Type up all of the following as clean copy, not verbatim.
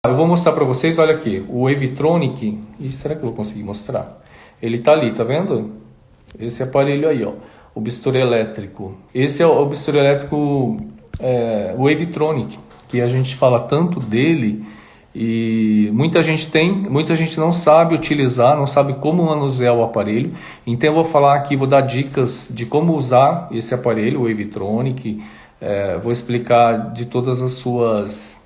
Eu vou mostrar para vocês, olha aqui, o Wavetronic. Será que eu vou conseguir mostrar? Ele tá ali, tá vendo? Esse aparelho aí, ó, o bisturi elétrico. Esse é o bisturi elétrico Wavetronic, que a gente fala tanto dele e muita gente tem, muita gente não sabe utilizar, não sabe como manusear o aparelho. Então eu vou falar aqui, vou dar dicas de como usar esse aparelho, o Wavetronic. Vou explicar de todas as suas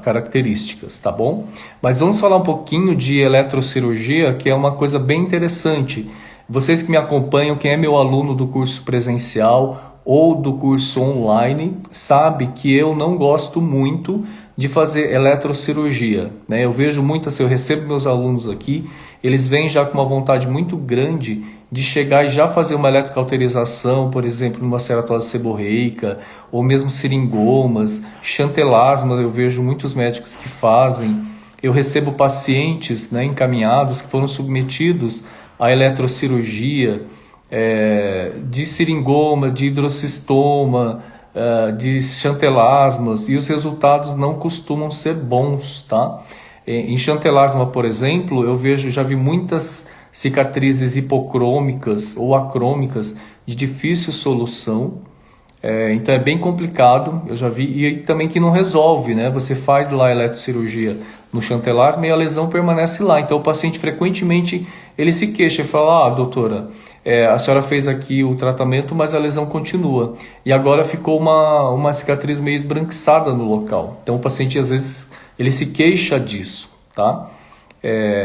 características, tá bom? Mas vamos falar um pouquinho de eletrocirurgia, que é uma coisa bem interessante. Vocês que me acompanham, quem é meu aluno do curso presencial ou do curso online, sabe que eu não gosto muito de fazer eletrocirurgia, né? Eu vejo muito assim, eu recebo meus alunos aqui, eles vêm já com uma vontade muito grande de chegar e já fazer uma eletrocauterização, por exemplo, numa ceratose seborreica, ou mesmo seringomas, chantelasma, eu vejo muitos médicos que fazem. Eu recebo pacientes, né, encaminhados que foram submetidos à eletrocirurgia, de seringoma, de hidrocistoma, de chantelasmas, e os resultados não costumam ser bons, tá? Em chantelasma, por exemplo, já vi muitas cicatrizes hipocrômicas ou acrômicas de difícil solução. Então é bem complicado, eu já vi, e também que não resolve, né? Você faz lá a eletrocirurgia no chantelasma e a lesão permanece lá. Então o paciente frequentemente ele se queixa e fala: doutora, a senhora fez aqui o tratamento, mas a lesão continua. E agora ficou uma cicatriz meio esbranquiçada no local. Então o paciente às vezes ele se queixa disso, tá?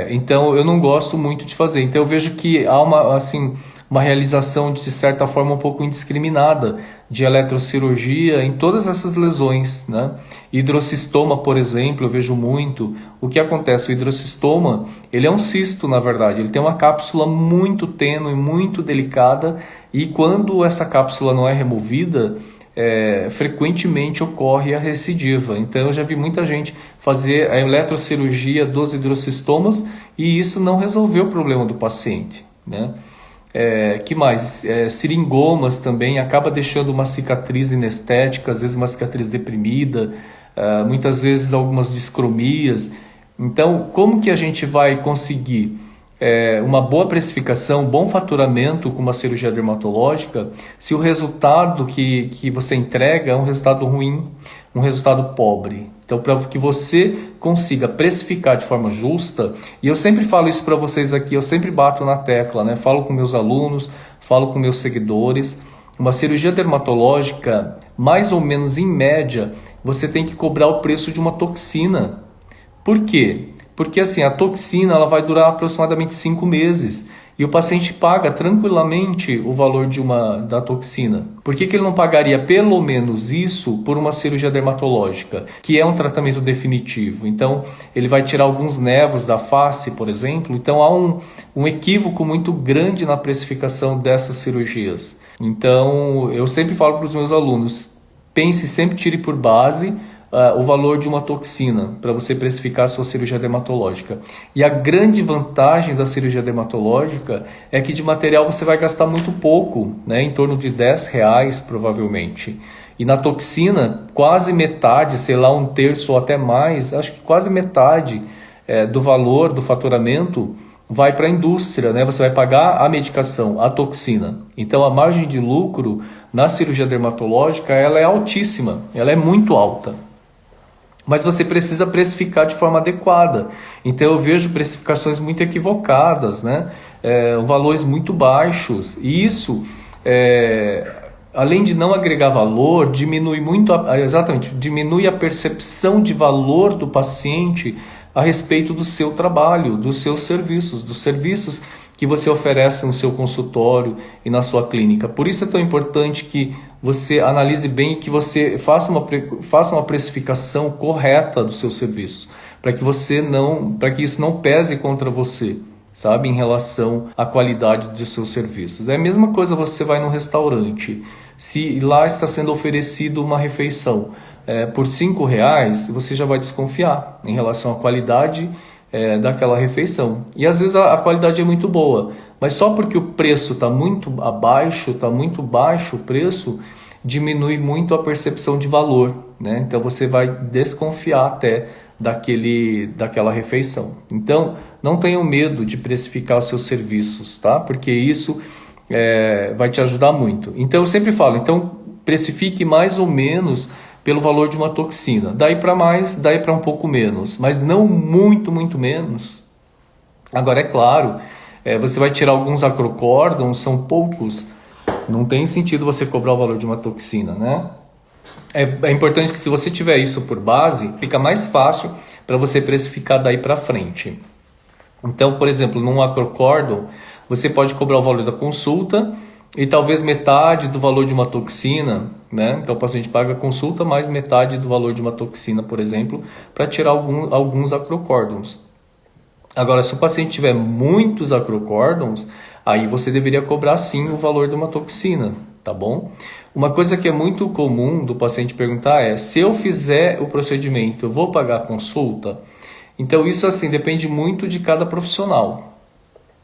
Então eu não gosto muito de fazer. Então eu vejo que há uma realização de certa forma um pouco indiscriminada de eletrocirurgia em todas essas lesões, né? Hidrocistoma, por exemplo, eu vejo muito. O que acontece? O hidrocistoma, ele é um cisto, na verdade. Ele tem uma cápsula muito tênue, muito delicada, e quando essa cápsula não é removida, frequentemente ocorre a recidiva. Então eu já vi muita gente fazer a eletrocirurgia dos hidrocistomas e isso não resolveu o problema do paciente, né? Que mais? Seringomas também acaba deixando uma cicatriz inestética, às vezes uma cicatriz deprimida, muitas vezes algumas discromias. Então, como que a gente vai conseguir uma boa precificação, um bom faturamento com uma cirurgia dermatológica, se o resultado que você entrega é um resultado ruim, um resultado pobre? Então, para que você consiga precificar de forma justa, e eu sempre falo isso para vocês aqui, eu sempre bato na tecla, né? Falo com meus alunos, falo com meus seguidores. Uma cirurgia dermatológica, mais ou menos em média, você tem que cobrar o preço de uma toxina. Por quê? Porque assim, a toxina ela vai durar aproximadamente 5 meses e o paciente paga tranquilamente o valor da toxina. Por que ele não pagaria pelo menos isso por uma cirurgia dermatológica, que é um tratamento definitivo? Então, ele vai tirar alguns nervos da face, por exemplo. Então, há um equívoco muito grande na precificação dessas cirurgias. Então, eu sempre falo para os meus alunos, pense, sempre tire por base o valor de uma toxina para você precificar a sua cirurgia dermatológica. E a grande vantagem da cirurgia dermatológica é que de material você vai gastar muito pouco, né? Em torno de R$10 provavelmente. E na toxina, quase metade, sei lá, 1/3 ou até mais, acho que quase metade do valor do faturamento vai para a indústria, né? Você vai pagar a medicação, a toxina. Então a margem de lucro na cirurgia dermatológica ela é altíssima, ela é muito alta. Mas você precisa precificar de forma adequada. Então eu vejo precificações muito equivocadas, né? Valores muito baixos. E isso, além de não agregar valor, diminui diminui a percepção de valor do paciente a respeito do seu trabalho, dos seus serviços, dos serviços que você oferece no seu consultório e na sua clínica. Por isso é tão importante que você analise bem e que você faça uma precificação correta dos seus serviços, para que isso não pese contra você, sabe, em relação à qualidade dos seus serviços. É a mesma coisa, você vai num restaurante, se lá está sendo oferecido uma refeição por R$5, você já vai desconfiar em relação à qualidade daquela refeição. E às vezes a qualidade é muito boa, mas só porque o preço está muito abaixo, está muito baixo o preço, diminui muito a percepção de valor, né? Então você vai desconfiar até daquela refeição. Então, não tenham medo de precificar os seus serviços, tá? Porque isso vai te ajudar muito. Então, eu sempre falo, então, precifique mais ou menos pelo valor de uma toxina. Daí para mais, daí para um pouco menos, mas não muito, muito menos. Agora, é claro, você vai tirar alguns acrocórdons, são poucos, não tem sentido você cobrar o valor de uma toxina, né? É importante que, se você tiver isso por base, fica mais fácil para você precificar daí para frente. Então, por exemplo, num acrocórdon, você pode cobrar o valor da consulta e talvez metade do valor de uma toxina, né? Então o paciente paga a consulta mais metade do valor de uma toxina, por exemplo, para tirar alguns acrocórdons. Agora, se o paciente tiver muitos acrocórdons, aí você deveria cobrar sim o valor de uma toxina, tá bom? Uma coisa que é muito comum do paciente perguntar é: se eu fizer o procedimento, eu vou pagar a consulta? Então isso assim depende muito de cada profissional.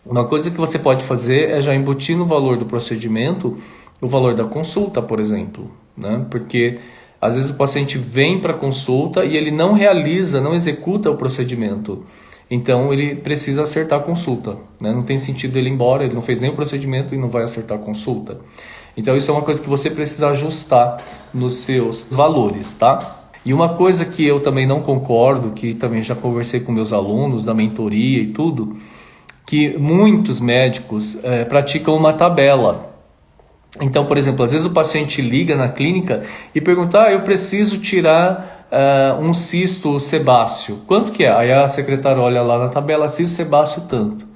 Uma coisa que você pode fazer é já embutir no valor do procedimento o valor da consulta, por exemplo, né? Porque às vezes o paciente vem para a consulta e ele não realiza, não executa o procedimento. Então ele precisa acertar a consulta, né? Não tem sentido ele ir embora, ele não fez nem o procedimento e não vai acertar a consulta. Então isso é uma coisa que você precisa ajustar nos seus valores, tá? E uma coisa que eu também não concordo, que também já conversei com meus alunos da mentoria e tudo, que muitos médicos praticam uma tabela. Então, por exemplo, às vezes o paciente liga na clínica e pergunta: eu preciso tirar um cisto sebáceo. Quanto que é? Aí a secretária olha lá na tabela: cisto sebáceo tanto.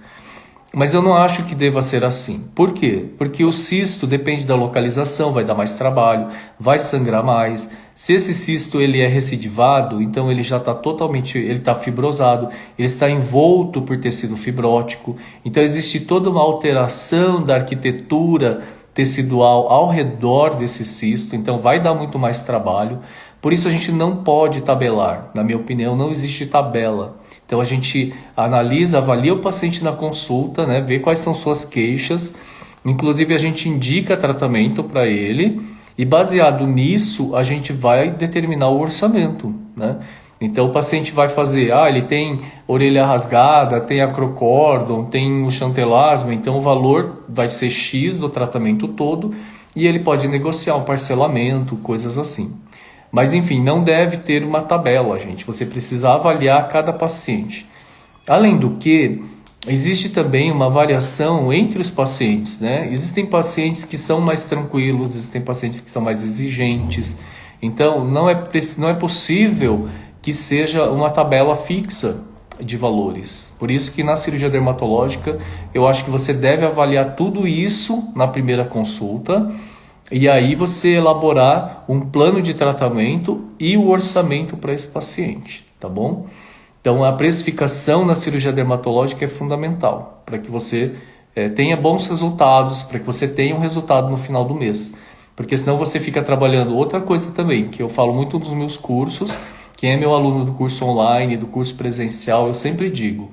Mas eu não acho que deva ser assim. Por quê? Porque o cisto depende da localização, vai dar mais trabalho, vai sangrar mais. Se esse cisto ele é recidivado, então ele já está totalmente, ele está fibrosado, ele está envolto por tecido fibrótico. Então existe toda uma alteração da arquitetura tecidual ao redor desse cisto, então vai dar muito mais trabalho. Por isso a gente não pode tabelar. Na minha opinião, não existe tabela. Então a gente analisa, avalia o paciente na consulta, né, vê quais são suas queixas, inclusive a gente indica tratamento para ele e baseado nisso a gente vai determinar o orçamento, né? Então o paciente vai fazer, ele tem orelha rasgada, tem acrocórdon, tem o chantelasma, então o valor vai ser X do tratamento todo e ele pode negociar um parcelamento, coisas assim. Mas enfim, não deve ter uma tabela, gente. Você precisa avaliar cada paciente. Além do que, existe também uma variação entre os pacientes, né? Existem pacientes que são mais tranquilos, existem pacientes que são mais exigentes. Então, não é possível que seja uma tabela fixa de valores. Por isso que na cirurgia dermatológica, eu acho que você deve avaliar tudo isso na primeira consulta. E aí você elaborar um plano de tratamento e o orçamento para esse paciente, tá bom? Então a precificação na cirurgia dermatológica é fundamental para que você tenha bons resultados, para que você tenha um resultado no final do mês. Porque senão você fica trabalhando. Outra coisa também, que eu falo muito nos meus cursos, quem é meu aluno do curso online, do curso presencial, eu sempre digo: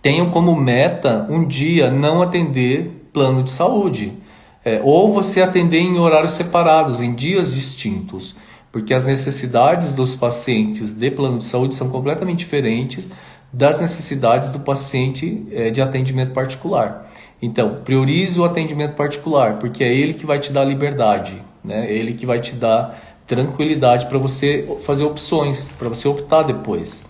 tenham como meta um dia não atender plano de saúde. Ou você atender em horários separados, em dias distintos, porque as necessidades dos pacientes de plano de saúde são completamente diferentes das necessidades do paciente de atendimento particular. Então, priorize o atendimento particular, porque é ele que vai te dar liberdade, né? É ele que vai te dar tranquilidade para você fazer opções, para você optar depois.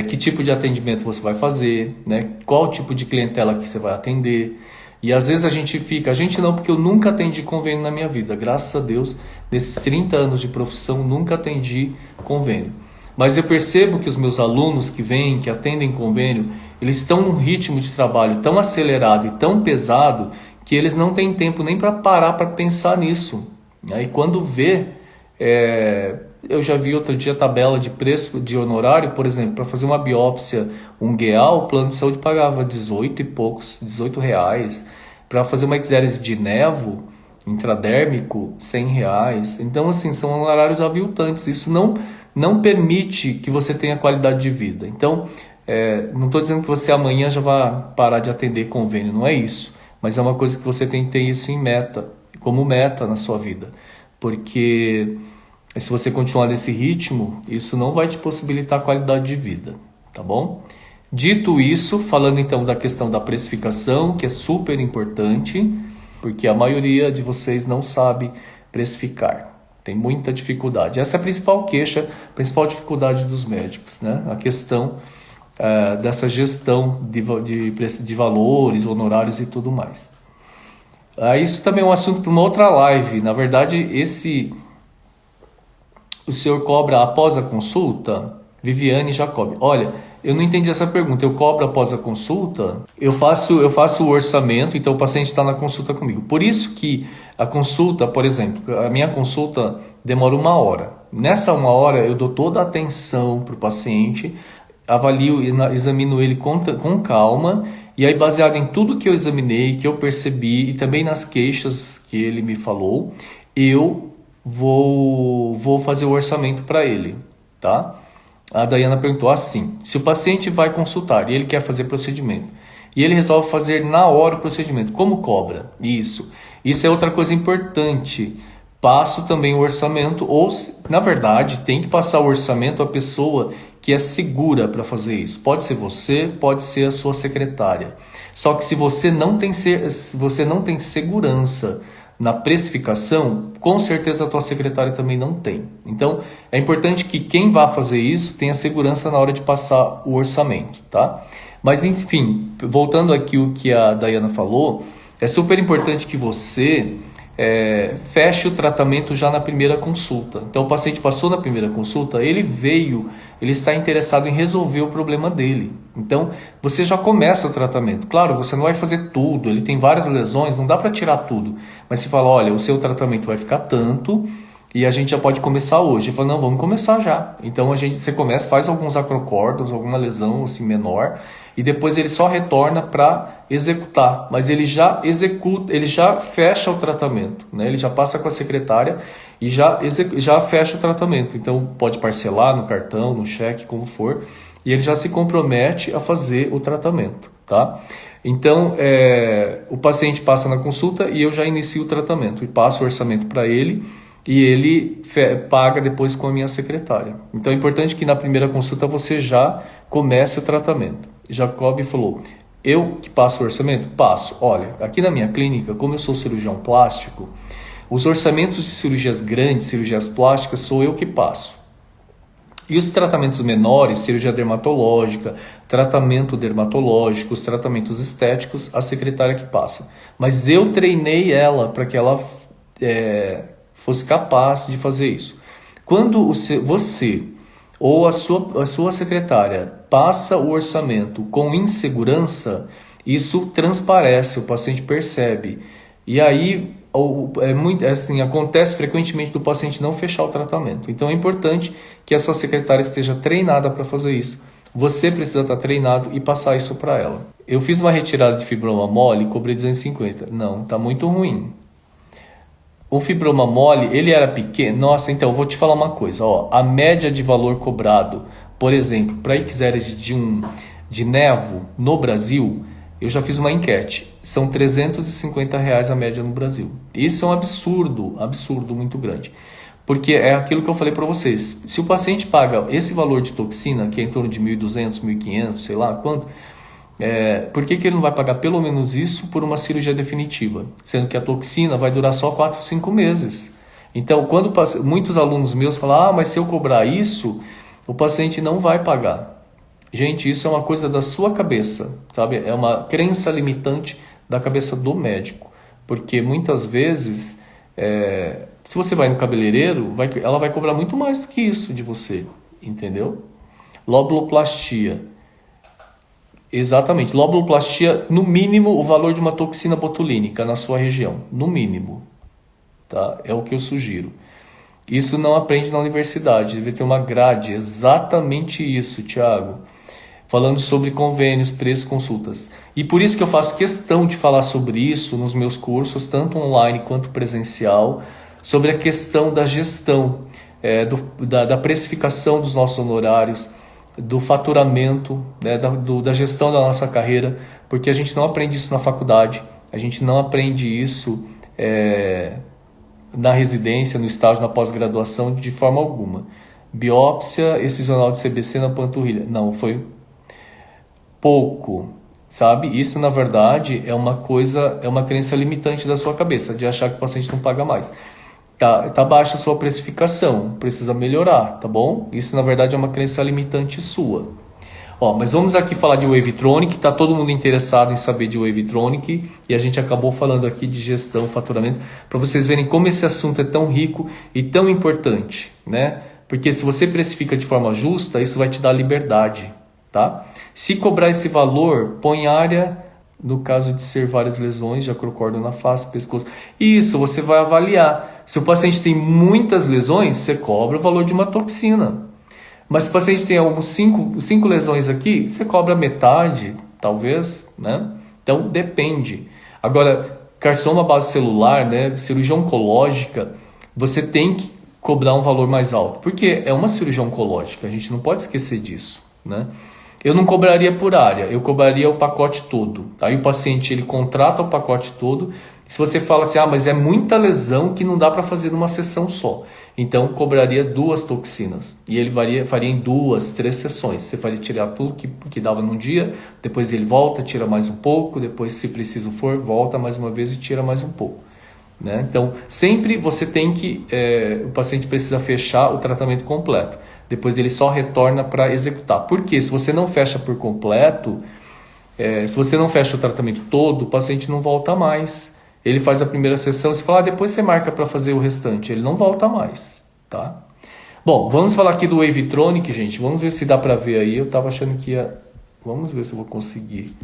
Que tipo de atendimento você vai fazer, né? Qual tipo de clientela que você vai atender. E às vezes a gente não, porque eu nunca atendi convênio na minha vida, graças a Deus, nesses 30 anos de profissão, nunca atendi convênio. Mas eu percebo que os meus alunos que vêm, que atendem convênio, eles estão num ritmo de trabalho tão acelerado e tão pesado, que eles não têm tempo nem para parar para pensar nisso. E quando vê, eu já vi outro dia a tabela de preço de honorário, por exemplo, para fazer uma biópsia ungueal, o plano de saúde pagava 18 e poucos, R$18. Para fazer uma exérese de nevo intradérmico, R$100. Então, assim, são honorários aviltantes. Isso não permite que você tenha qualidade de vida. Então, não estou dizendo que você amanhã já vai parar de atender convênio, não é isso. Mas é uma coisa que você tem que ter isso como meta na sua vida. Porque E se você continuar nesse ritmo, isso não vai te possibilitar qualidade de vida, tá bom? Dito isso, falando então da questão da precificação, que é super importante, porque a maioria de vocês não sabe precificar. Tem muita dificuldade. Essa é a principal queixa, a principal dificuldade dos médicos, né? A questão dessa gestão de valores, honorários e tudo mais. Isso também é um assunto para uma outra live. Na verdade, o senhor cobra após a consulta? Viviane Jacob. Olha, eu não entendi essa pergunta. Eu cobro após a consulta? Eu faço o orçamento, então o paciente está na consulta comigo. Por isso que a consulta, por exemplo, a minha consulta demora 1 hora. Nessa 1 hora eu dou toda a atenção para o paciente, avalio e examino ele com calma, e aí baseado em tudo que eu examinei, que eu percebi, e também nas queixas que ele me falou, eu vou fazer o orçamento para ele, tá? A Dayana perguntou assim: se o paciente vai consultar e ele quer fazer procedimento, e ele resolve fazer na hora o procedimento, como cobra? Isso é outra coisa importante. Passo também o orçamento, ou na verdade tem que passar o orçamento à pessoa que é segura para fazer isso. Pode ser você, pode ser a sua secretária. Só que se você não tem segurança na precificação, com certeza a tua secretária também não tem. Então, é importante que quem vá fazer isso tenha segurança na hora de passar o orçamento, tá? Mas, enfim, voltando aqui o que a Dayana falou, é super importante que você feche o tratamento já na primeira consulta. Então, o paciente passou na primeira consulta, ele está interessado em resolver o problema dele. Então, você já começa o tratamento. Claro, você não vai fazer tudo, ele tem várias lesões, não dá para tirar tudo. Mas você fala, olha, o seu tratamento vai ficar tanto e a gente já pode começar hoje. Ele fala, não, vamos começar já. Então, você começa, faz alguns acrocórdios, alguma lesão assim menor, e depois ele só retorna para executar, mas ele já executa, ele já fecha o tratamento, né? Ele já passa com a secretária e já fecha o tratamento. Então pode parcelar no cartão, no cheque, como for, e ele já se compromete a fazer o tratamento, tá? Então o paciente passa na consulta e eu já inicio o tratamento e passo o orçamento para ele e ele paga depois com a minha secretária. Então é importante que na primeira consulta você já comece o tratamento. Jacob falou, eu que passo o orçamento? Passo. Olha, aqui na minha clínica, como eu sou cirurgião plástico, os orçamentos de cirurgias grandes, cirurgias plásticas, sou eu que passo. E os tratamentos menores, cirurgia dermatológica, tratamento dermatológico, os tratamentos estéticos, a secretária que passa. Mas eu treinei ela para que ela fosse capaz de fazer isso. Quando você ou a sua secretária passa o orçamento com insegurança, isso transparece, o paciente percebe. E aí acontece frequentemente do paciente não fechar o tratamento. Então é importante que a sua secretária esteja treinada para fazer isso. Você precisa estar treinado e passar isso para ela. Eu fiz uma retirada de fibroma mole e cobrei 250. Não, está muito ruim. O fibroma mole, ele era pequeno. Nossa, então eu vou te falar uma coisa. Ó, a média de valor cobrado, por exemplo, para icterícias de nevo no Brasil, eu já fiz uma enquete. São R$350 a média no Brasil. Isso é um absurdo muito grande. Porque é aquilo que eu falei para vocês. Se o paciente paga esse valor de toxina, que é em torno de 1.200, 1.500, sei lá quanto, por que ele não vai pagar pelo menos isso por uma cirurgia definitiva? Sendo que a toxina vai durar só 4, 5 meses. Então, quando muitos alunos meus falam, mas se eu cobrar isso, o paciente não vai pagar. Gente, isso é uma coisa da sua cabeça, sabe? É uma crença limitante da cabeça do médico. Porque muitas vezes, se você vai no cabeleireiro, ela vai cobrar muito mais do que isso de você, entendeu? Lobuloplastia. Exatamente, lobuloplastia, no mínimo, o valor de uma toxina botulínica na sua região, no mínimo, tá? É o que eu sugiro. Isso não aprende na universidade, deve ter uma grade, exatamente isso, Thiago. Falando sobre convênios, preços, consultas. E por isso que eu faço questão de falar sobre isso nos meus cursos, tanto online quanto presencial, sobre a questão da gestão, da precificação dos nossos honorários, do faturamento, né, da gestão da nossa carreira, porque a gente não aprende isso na faculdade, a gente não aprende isso na residência, no estágio, na pós-graduação, de forma alguma. Biópsia excisional de CBC na panturrilha. Não, foi pouco, sabe? Isso, na verdade, é uma crença limitante da sua cabeça, de achar que o paciente não paga mais. Tá baixa a sua precificação, precisa melhorar, tá bom? Isso, na verdade, é uma crença limitante sua. Ó, mas vamos aqui falar de Wavetronic, tá todo mundo interessado em saber de Wavetronic, e a gente acabou falando aqui de gestão, faturamento, para vocês verem como esse assunto é tão rico e tão importante, né? Porque se você precifica de forma justa, isso vai te dar liberdade, tá? Se cobrar esse valor, põe área, no caso de ser várias lesões, já concordo na face, pescoço. Isso, você vai avaliar. Se o paciente tem muitas lesões, você cobra o valor de uma toxina. Mas se o paciente tem alguns 5 lesões aqui, você cobra metade, talvez, né? Então, depende. Agora, carcinoma base celular, né, cirurgia oncológica, você tem que cobrar um valor mais alto. Porque é uma cirurgia oncológica, a gente não pode esquecer disso, né? Eu não cobraria por área, eu cobraria o pacote todo. Aí o paciente ele contrata o pacote todo. Se você fala assim, mas é muita lesão que não dá para fazer numa sessão só. Então cobraria 2 toxinas. E ele faria em 2, 3 sessões. Você faria tirar tudo que dava num dia, depois ele volta, tira mais um pouco, depois se preciso for, volta mais uma vez e tira mais um pouco. Né? Então sempre você tem que, o paciente precisa fechar o tratamento completo. Depois ele só retorna para executar. Porque se você não fecha por completo, se você não fecha o tratamento todo, o paciente não volta mais. Ele faz a primeira sessão, você fala, depois você marca para fazer o restante. Ele não volta mais, tá? Bom, vamos falar aqui do Wavetronic, gente. Vamos ver se dá para ver aí. Eu estava achando que ia... Vamos ver se eu vou conseguir.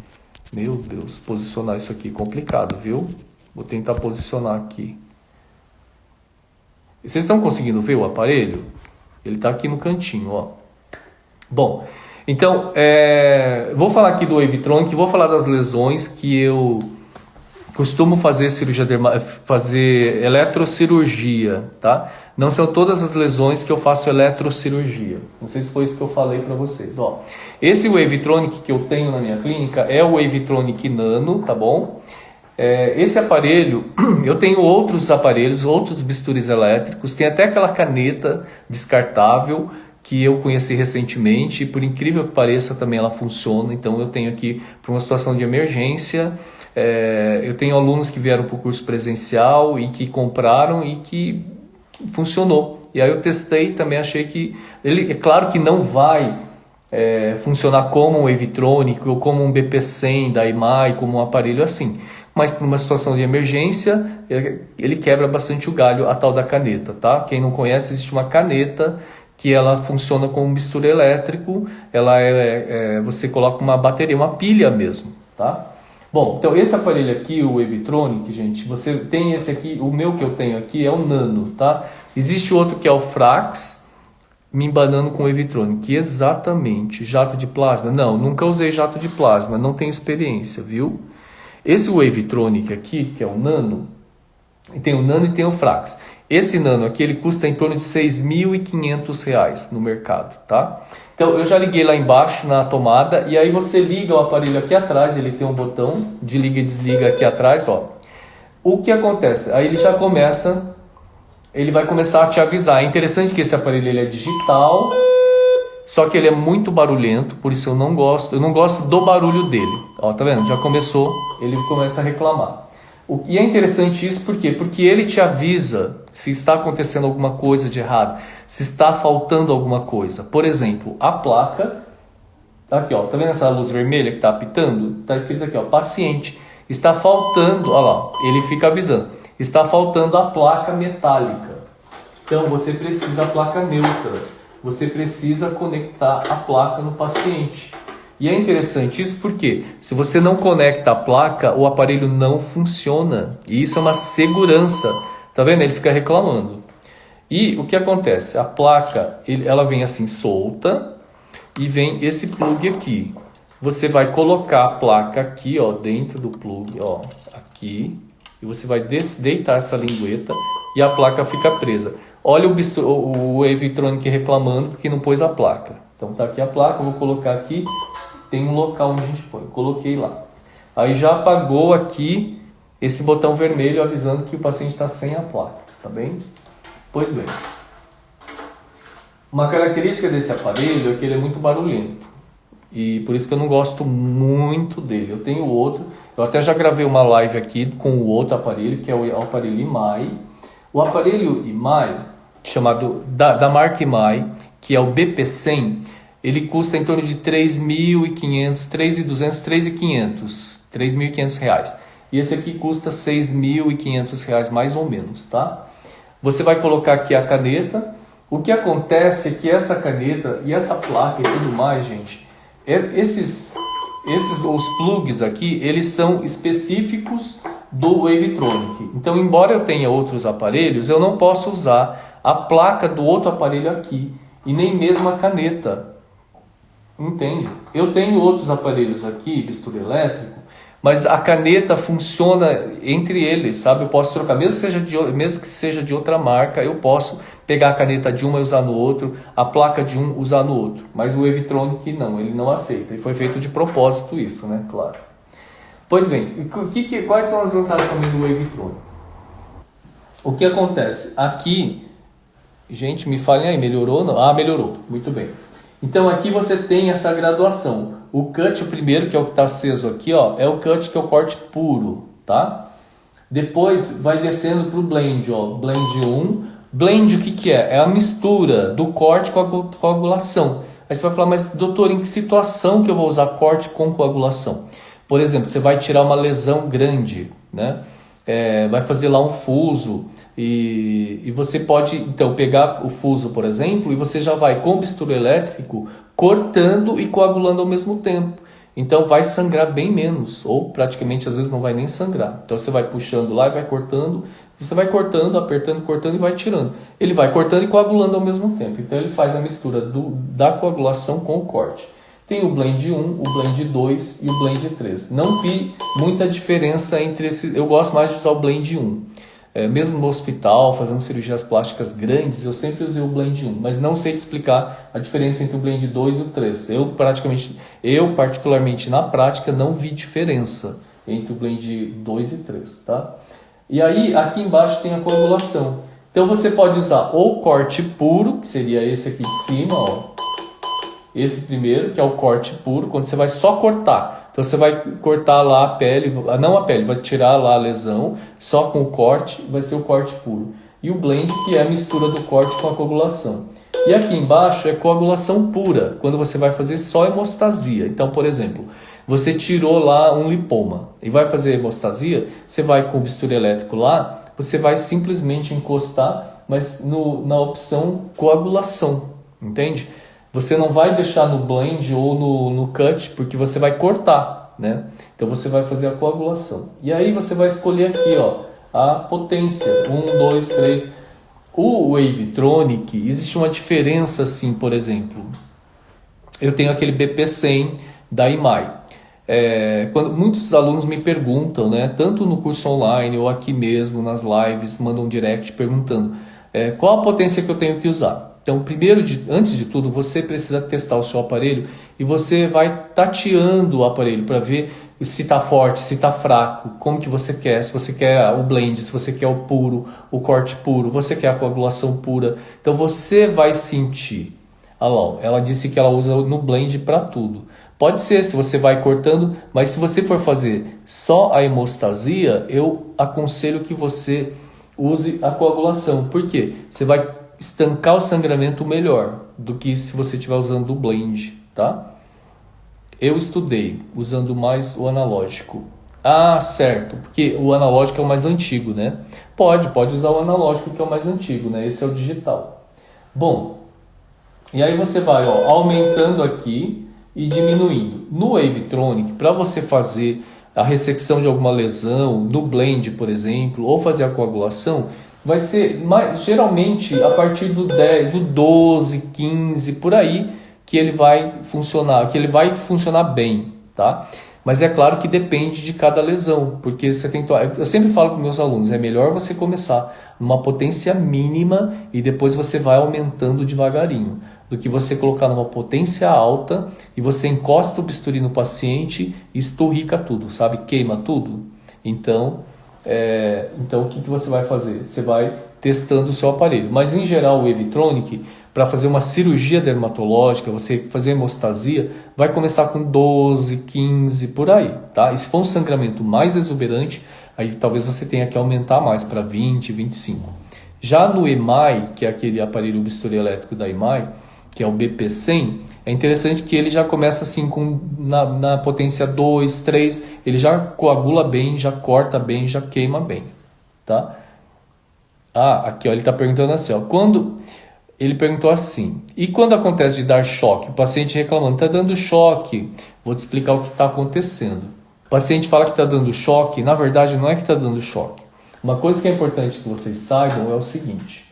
Meu Deus, posicionar isso aqui. Complicado, viu? Vou tentar posicionar aqui. Vocês estão conseguindo ver o aparelho? Ele está aqui no cantinho, ó. Bom, então, vou falar aqui do Wavetronic, vou falar das lesões que eu costumo fazer fazer eletrocirurgia, tá? Não são todas as lesões que eu faço eletrocirurgia. Não sei se foi isso que eu falei para vocês, ó. Esse Wavetronic que eu tenho na minha clínica é o Wavetronic Nano, tá bom? Esse aparelho, eu tenho outros aparelhos, outros bisturis elétricos, tem até aquela caneta descartável que eu conheci recentemente, e por incrível que pareça também ela funciona. Então eu tenho aqui para uma situação de emergência, eu tenho alunos que vieram para o curso presencial e que compraram e que funcionou. E aí eu testei, também achei que, é claro que não vai funcionar como um Wavetronic ou como um BP100 da IMAI, como um aparelho assim. Mas numa situação de emergência, ele quebra bastante o galho, a tal da caneta, tá? Quem não conhece, existe uma caneta que ela funciona com um bisturi elétrico, você coloca uma bateria, uma pilha mesmo, tá? Bom, então esse aparelho aqui, o Wavetronic, gente, você tem esse aqui, o meu que eu tenho aqui é o Nano, tá? Existe outro que é o Frax, me embanando com o Wavetronic, exatamente, jato de plasma? Não, nunca usei jato de plasma, não tenho experiência, viu? Esse Wavetronic aqui, que é o Nano, tem o Nano e tem o Frax. Esse Nano aqui, ele custa em torno de R$ 6.500 no mercado, tá? Então, eu já liguei lá embaixo na tomada, e aí você liga o aparelho aqui atrás, ele tem um botão de liga e desliga aqui atrás, ó. O que acontece? Aí ele já começa, ele vai começar a te avisar. É interessante que esse aparelho ele é digital, só que ele é muito barulhento, por isso eu não gosto do barulho dele. Ó, tá vendo? Já começou, ele começa a reclamar. E é interessante isso por quê? Porque ele te avisa se está acontecendo alguma coisa de errado, se está faltando alguma coisa. Por exemplo, a placa, aqui ó, tá vendo essa luz vermelha que está apitando? Está escrito aqui ó, paciente, está faltando, olha lá, ele fica avisando, está faltando a placa metálica. Então você precisa da placa neutra. Você precisa conectar a placa no paciente. E é interessante isso porque se você não conecta a placa, o aparelho não funciona. E isso é uma segurança. Tá vendo? Ele fica reclamando. E o que acontece? A placa, ela vem assim solta e vem esse plug aqui. Você vai colocar a placa aqui, ó, dentro do plug, ó, aqui. E você vai deitar essa lingueta e a placa fica presa. Olha o Wavetronic reclamando porque não pôs a placa. Então tá aqui a placa, eu vou colocar aqui, tem um local onde a gente põe. Coloquei lá. Aí já apagou aqui esse botão vermelho avisando que o paciente está sem a placa. tá bem? Pois bem, uma característica desse aparelho é que ele é muito barulhento. E por isso que eu não gosto muito dele. Eu tenho outro, eu até já gravei uma live aqui com o outro aparelho, que é o aparelho IMAI. O aparelho IMAI, chamado da marca IMAI, que é o BP100, ele custa em torno de R$ 3.500, R$ 3.200, R$ 3.500. E esse aqui custa R$ 6.500 mais ou menos, tá? Você vai colocar aqui a caneta. O que acontece é que essa caneta e essa placa e tudo mais, gente, os plugs aqui, eles são específicos do Wavetronic. Então, embora eu tenha outros aparelhos, eu não posso usar a placa do outro aparelho aqui e nem mesmo a caneta. Entende? Eu tenho outros aparelhos aqui, bisturi elétrico, mas a caneta funciona entre eles, sabe? Eu posso trocar, mesmo que seja de outra marca, eu posso pegar a caneta de uma e usar no outro, a placa de um usar no outro. Mas o Wavetronic não, ele não aceita. E foi feito de propósito isso, né? Claro. Pois bem, quais são as vantagens também do Wavetronic? O que acontece? Aqui, gente, me falem aí, melhorou ou não? Ah, melhorou, muito bem. Então aqui você tem essa graduação. O cut, o primeiro, que é o que está aceso aqui, ó, é o cut, que é o corte puro, tá? Depois vai descendo para o blend, ó, blend 1. Blend, o que é? É a mistura do corte com a coagulação. Aí você vai falar, mas doutor, em que situação que eu vou usar corte com coagulação? Por exemplo, você vai tirar uma lesão grande, né? Vai fazer lá um fuso e você pode, então, pegar o fuso, por exemplo, e você já vai com o bisturi elétrico cortando e coagulando ao mesmo tempo. Então vai sangrar bem menos, ou praticamente às vezes não vai nem sangrar. Então você vai puxando lá e vai cortando, você vai cortando, apertando, cortando e vai tirando. Ele vai cortando e coagulando ao mesmo tempo. Então ele faz a mistura da coagulação com o corte. Tem o blend 1, o blend 2 e o blend 3. Não vi muita diferença entre esses. Eu gosto mais de usar o blend 1. Mesmo no hospital, fazendo cirurgias plásticas grandes, eu sempre usei o blend 1, mas não sei te explicar a diferença entre o blend 2 e o 3. Eu particularmente na prática não vi diferença entre o blend 2 e 3, tá? E aí aqui embaixo tem a coagulação. Então você pode usar ou corte puro, que seria esse aqui de cima, ó. Esse primeiro, que é o corte puro, quando você vai só cortar. Então você vai cortar lá a pele, não a pele, vai tirar lá a lesão, só com o corte, vai ser o corte puro. E o blend, que é a mistura do corte com a coagulação. E aqui embaixo é coagulação pura, quando você vai fazer só hemostasia. Então, por exemplo, você tirou lá um lipoma e vai fazer hemostasia, você vai com o bisturi elétrico lá, você vai simplesmente encostar, mas na opção coagulação, entende? Você não vai deixar no blend ou no cut, porque você vai cortar, né? Então você vai fazer a coagulação. E aí você vai escolher aqui, ó, a potência. 1, 2, 3. O Wavetronic, existe uma diferença assim, por exemplo. Eu tenho aquele BP100 da IMAI. Quando muitos alunos me perguntam, né, tanto no curso online ou aqui mesmo nas lives, mandam um direct perguntando qual a potência que eu tenho que usar. Então, antes de tudo, você precisa testar o seu aparelho e você vai tateando o aparelho para ver se está forte, se está fraco, como que você quer, se você quer o blend, se você quer o puro, o corte puro, você quer a coagulação pura. Então você vai sentir. Olha lá, ela disse que ela usa no blend para tudo. Pode ser, se você vai cortando, mas se você for fazer só a hemostasia, eu aconselho que você use a coagulação. Por quê? Você vai estancar o sangramento melhor do que se você estiver usando o blend, tá? Eu estudei usando mais o analógico. Ah, certo, porque o analógico é o mais antigo, né? Pode usar o analógico, que é o mais antigo, né? Esse é o digital. Bom, e aí você vai, ó, aumentando aqui e diminuindo. No Wavetronic, para você fazer a ressecção de alguma lesão, no blend, por exemplo, ou fazer a coagulação, vai ser geralmente a partir do 10, do 12, 15, por aí, que ele vai funcionar bem, tá? Mas é claro que depende de cada lesão, porque você tem que... Eu sempre falo para meus alunos, é melhor você começar numa potência mínima e depois você vai aumentando devagarinho, do que você colocar numa potência alta e você encosta o bisturi no paciente e esturrica tudo, sabe? Queima tudo. Então o que você vai fazer? Você vai testando o seu aparelho. Mas em geral o Evitronic, para fazer uma cirurgia dermatológica, você fazer hemostasia, vai começar com 12, 15, por aí, tá? E se for um sangramento mais exuberante, aí talvez você tenha que aumentar mais para 20, 25. Já no EMAI, que é aquele aparelho bisturi elétrico da EMAI, que é o BP100, é interessante que ele já começa assim na potência 2, 3, ele já coagula bem, já corta bem, já queima bem, tá? Aqui ó, ele está perguntando assim, ó, ele perguntou assim, e quando acontece de dar choque? O paciente reclamando, está dando choque, vou te explicar o que está acontecendo. O paciente fala que está dando choque, na verdade não é que está dando choque. Uma coisa que é importante que vocês saibam é o seguinte,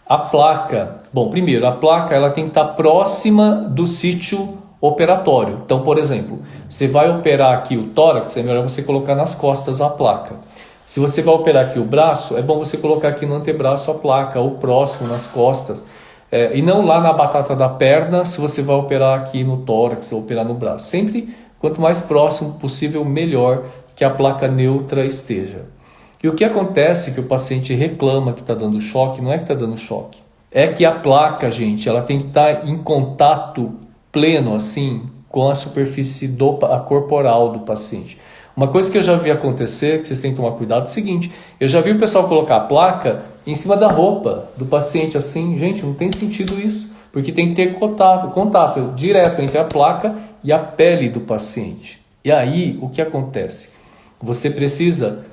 a placa, bom, primeiro, a placa ela tem que estar próxima do sítio operatório. Então, por exemplo, você vai operar aqui o tórax, é melhor você colocar nas costas a placa. Se você vai operar aqui o braço, é bom você colocar aqui no antebraço a placa, ou próximo nas costas, e não lá na batata da perna, se você vai operar aqui no tórax ou operar no braço. Sempre, quanto mais próximo possível, melhor que a placa neutra esteja. E o que acontece que o paciente reclama que está dando choque, não é que está dando choque. É que a placa, gente, ela tem que estar em contato pleno, assim, com a superfície corporal do paciente. Uma coisa que eu já vi acontecer, que vocês têm que tomar cuidado, é o seguinte, eu já vi o pessoal colocar a placa em cima da roupa do paciente, assim, gente, não tem sentido isso, porque tem que ter contato direto entre a placa e a pele do paciente. E aí, o que acontece? Você precisa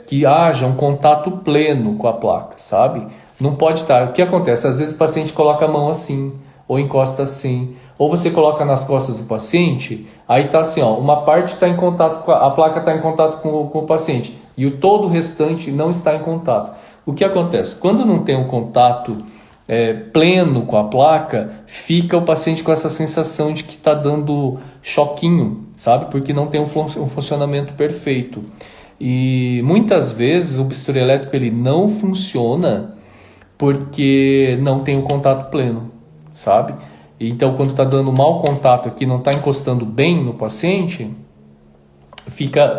que haja um contato pleno com a placa, sabe? Não pode estar. O que acontece? Às vezes o paciente coloca a mão assim, ou encosta assim, ou você coloca nas costas do paciente, aí tá assim, ó, uma parte está em contato a placa está em contato com o paciente e todo o restante não está em contato. O que acontece? Quando não tem um contato pleno com a placa, fica o paciente com essa sensação de que está dando choquinho, sabe? Porque não tem um funcionamento perfeito. E muitas vezes o bisturi elétrico ele não funciona porque não tem o contato pleno, sabe? Então, quando está dando mau contato aqui, não está encostando bem no paciente,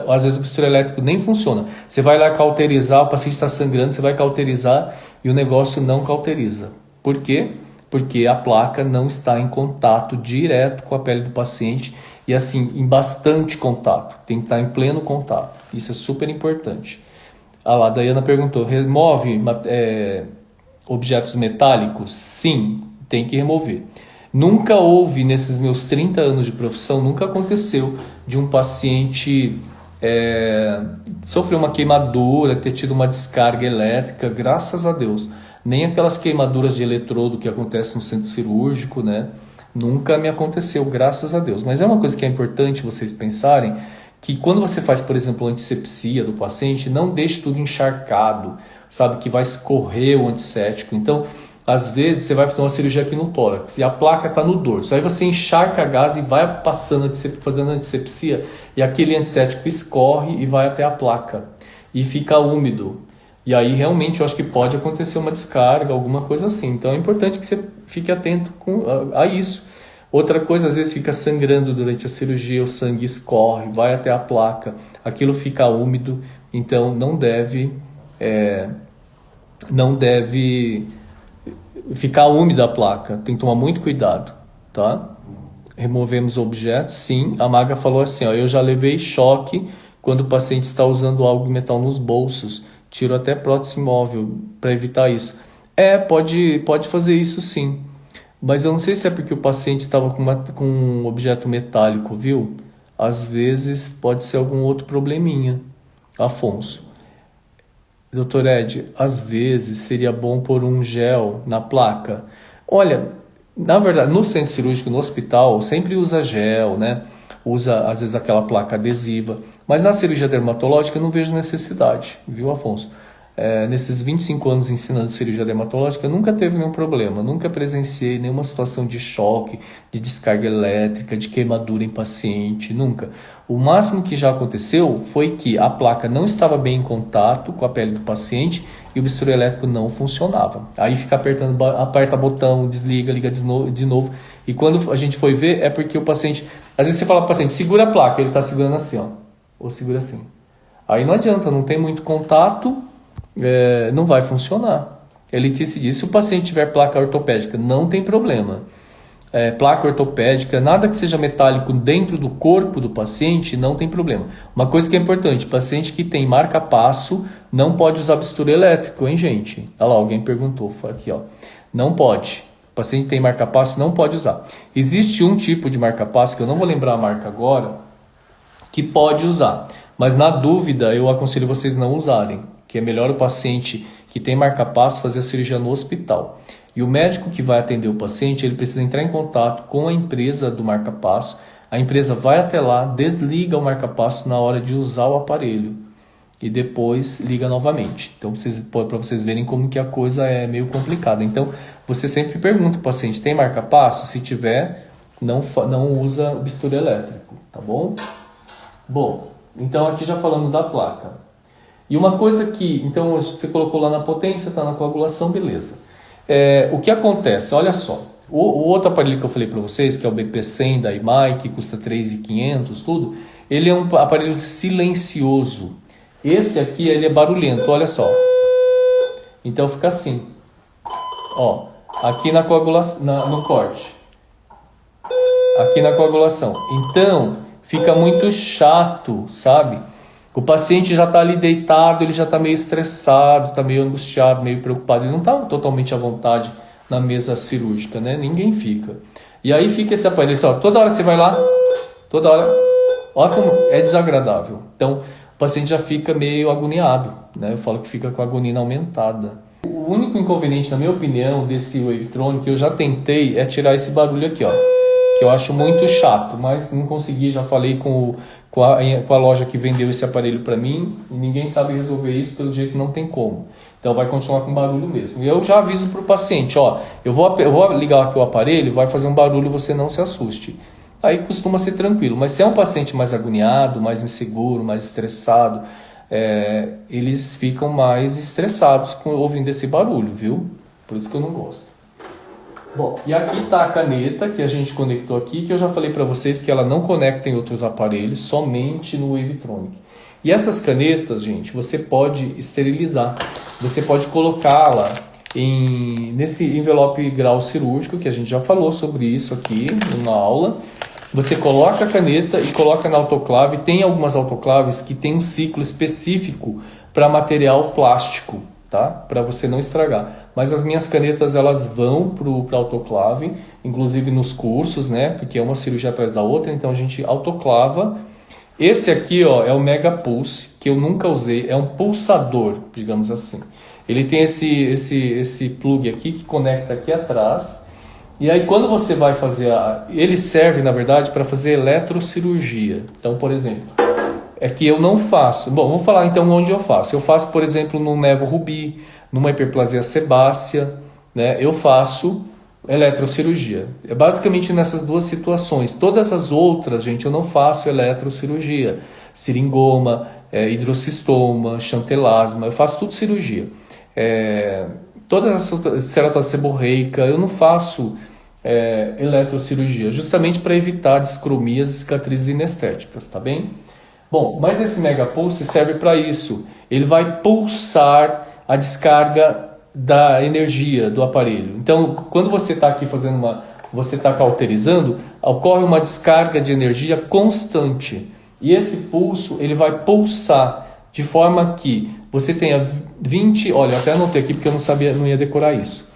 às vezes o bisturi elétrico nem funciona. Você vai lá cauterizar, o paciente está sangrando, você vai cauterizar e o negócio não cauteriza. Por quê? Porque a placa não está em contato direto com a pele do paciente e assim, em bastante contato. Tem que estar em pleno contato. Isso é super importante. Lá, a Dayana perguntou, remove objetos metálicos? Sim, tem que remover. Nunca houve, nesses meus 30 anos de profissão, nunca aconteceu de um paciente sofrer uma queimadura, ter tido uma descarga elétrica, graças a Deus. Nem aquelas queimaduras de eletrodo que acontecem no centro cirúrgico, né? Nunca me aconteceu, graças a Deus. Mas é uma coisa que é importante vocês pensarem, que quando você faz, por exemplo, antisepsia do paciente, não deixe tudo encharcado, sabe? Que vai escorrer o antisséptico. Então, às vezes, você vai fazer uma cirurgia aqui no tórax e a placa está no dorso. Aí você encharca a gás e vai passando, fazendo antisepsia e aquele antisséptico escorre e vai até a placa e fica úmido. E aí, realmente, eu acho que pode acontecer uma descarga, alguma coisa assim. Então, é importante que você fique atento a isso. Outra coisa, às vezes fica sangrando durante a cirurgia, o sangue escorre, vai até a placa, aquilo fica úmido, então não deve ficar úmida a placa, tem que tomar muito cuidado, tá? Removemos objetos, sim. A Maga falou assim, ó, eu já levei choque quando o paciente está usando algo de metal nos bolsos, tiro até prótese móvel para evitar isso. Pode fazer isso sim. Mas eu não sei se é porque o paciente estava com um objeto metálico, viu? Às vezes pode ser algum outro probleminha. Afonso. Dr. Ed, às vezes seria bom pôr um gel na placa. Olha, na verdade, no centro cirúrgico, no hospital, sempre usa gel, né? Usa, às vezes, aquela placa adesiva. Mas na cirurgia dermatológica eu não vejo necessidade, viu, Afonso? Nesses 25 anos ensinando cirurgia dermatológica, nunca teve nenhum problema, nunca presenciei nenhuma situação de choque, de descarga elétrica, de queimadura em paciente, nunca. O máximo que já aconteceu foi que a placa não estava bem em contato com a pele do paciente e o bisturi elétrico não funcionava. Aí fica aperta botão, desliga, liga de novo. E quando a gente foi ver, é porque o paciente... Às vezes você fala para o paciente, segura a placa, ele está segurando assim, ó, ou segura assim. Aí não adianta, não tem muito contato, não vai funcionar. A elitice diz, se o paciente tiver placa ortopédica, não tem problema. Placa ortopédica, nada que seja metálico dentro do corpo do paciente, não tem problema. Uma coisa que é importante, paciente que tem marca-passo não pode usar bisturi elétrico, hein, gente? Olha lá, alguém perguntou, aqui, ó. Não pode. O paciente que tem marca-passo não pode usar. Existe um tipo de marca-passo, que eu não vou lembrar a marca agora, que pode usar. Mas na dúvida, eu aconselho vocês não usarem, que é melhor o paciente que tem marca-passo fazer a cirurgia no hospital. E o médico que vai atender o paciente, ele precisa entrar em contato com a empresa do marca-passo. A empresa vai até lá, desliga o marca-passo na hora de usar o aparelho e depois liga novamente. Então, para vocês verem como que a coisa é meio complicada. Então, você sempre pergunta para o paciente, tem marca-passo? Se tiver, não usa o bisturi elétrico, tá bom? Bom, então aqui já falamos da placa. E uma coisa que, então você colocou lá na potência, está na coagulação, beleza. O que acontece? Olha só, o outro aparelho que eu falei para vocês, que é o BP100 da IMAI, que custa 3.500, tudo, ele é um aparelho silencioso. Esse aqui, ele é barulhento, olha só. Então fica assim, ó, aqui na coagulação, no corte, aqui na coagulação. Então fica muito chato, sabe? O paciente já está ali deitado, ele já está meio estressado, está meio angustiado, meio preocupado. Ele não está totalmente à vontade na mesa cirúrgica, né? Ninguém fica. E aí fica esse aparelho, ó, toda hora você vai lá, toda hora, olha como é desagradável. Então o paciente já fica meio agoniado, né? Eu falo que fica com a agonia aumentada. O único inconveniente, na minha opinião, desse Wavetronic, que eu já tentei, é tirar esse barulho aqui, ó. Que eu acho muito chato, mas não consegui, já falei com a loja que vendeu esse aparelho para mim, e ninguém sabe resolver isso, pelo jeito não tem como. Então vai continuar com barulho mesmo. E eu já aviso para o paciente, ó, eu vou ligar aqui o aparelho, vai fazer um barulho, você não se assuste. Aí costuma ser tranquilo, mas se é um paciente mais agoniado, mais inseguro, mais estressado, eles ficam mais estressados ouvindo esse barulho, viu? Por isso que eu não gosto. Bom, e aqui está a caneta que a gente conectou aqui, que eu já falei para vocês que ela não conecta em outros aparelhos, somente no Wavetronic. E essas canetas, gente, você pode esterilizar. Você pode colocá-la nesse envelope grau cirúrgico, que a gente já falou sobre isso aqui na aula. Você coloca a caneta e coloca na autoclave. Tem algumas autoclaves que tem um ciclo específico para material plástico, tá? Para você não estragar. Mas as minhas canetas, elas vão para autoclave, inclusive nos cursos, né? Porque é uma cirurgia atrás da outra, então a gente autoclava. Esse aqui, ó, é o Mega Pulse, que eu nunca usei, é um pulsador, digamos assim. Ele tem esse plug aqui que conecta aqui atrás. E aí quando você vai fazer, ele serve, na verdade, para fazer eletrocirurgia. Então, por exemplo, é que eu não faço. Bom, vamos falar então onde eu faço. Eu faço, por exemplo, no Nevo Rubi, numa hiperplasia sebácea, né? Eu faço eletrocirurgia. É basicamente nessas duas situações. Todas as outras, gente, eu não faço eletrocirurgia. Seringoma, hidrocistoma, chantelasma, eu faço tudo cirurgia. Todas as ceratose seborreica, eu não faço eletrocirurgia, justamente para evitar discromias e cicatrizes inestéticas, tá bem? Bom, mas esse Mega Pulse serve para isso. Ele vai pulsar a descarga da energia do aparelho. Então, quando você está aqui você está cauterizando, ocorre uma descarga de energia constante. E esse pulso, ele vai pulsar de forma que você tenha 20... Olha, eu até anotei aqui porque eu não ia decorar isso.